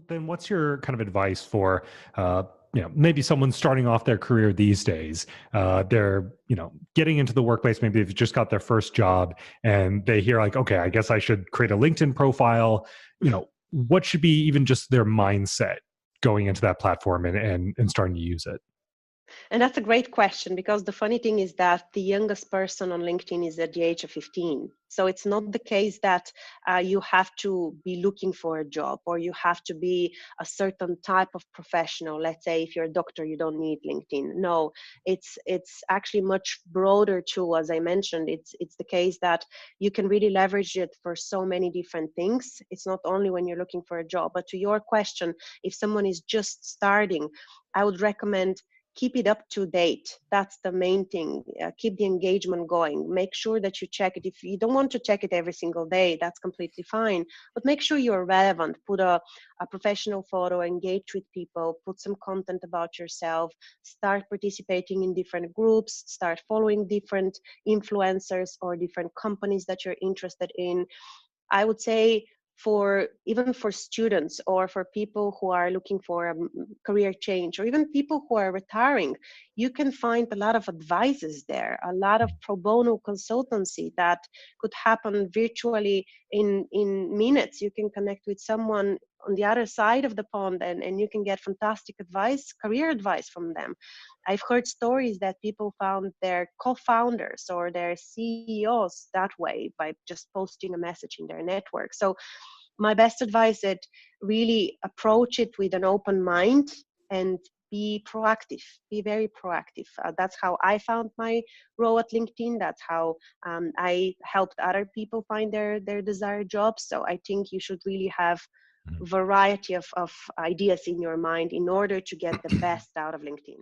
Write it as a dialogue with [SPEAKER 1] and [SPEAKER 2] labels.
[SPEAKER 1] Then what's your kind of advice for maybe someone starting off their career these days? They're getting into the workplace. Maybe they've just got their first job, and they hear like, okay, I guess I should create a LinkedIn profile. What should be even just their mindset going into that platform and starting to use it?
[SPEAKER 2] And that's a great question because the funny thing is that the youngest person on LinkedIn is at the age of 15. So it's not the case that you have to be looking for a job or you have to be a certain type of professional. Let's say if you're a doctor, you don't need LinkedIn. No, it's actually much broader too. As I mentioned, it's the case that you can really leverage it for so many different things. It's not only when you're looking for a job, but to your question, if someone is just starting, I would recommend keep it up to date. That's the main thing. Keep the engagement going. Make sure that you check it. If you don't want to check it every single day, that's completely fine. But make sure you're relevant. Put a professional photo, engage with people, put some content about yourself, start participating in different groups, start following different influencers or different companies that you're interested in. I would say for even for students or for people who are looking for a career change or even people who are retiring, you can find a lot of advices there, a lot of pro bono consultancy that could happen virtually in minutes. You can connect with someone on the other side of the pond and you can get fantastic advice, career advice from them. I've heard stories that people found their co-founders or their CEOs that way by just posting a message in their network. So my best advice is really approach it with an open mind and be proactive, be very proactive. That's how I found my role at LinkedIn. That's how I helped other people find their desired jobs. So I think you should really have variety of ideas in your mind in order to get the best out of LinkedIn.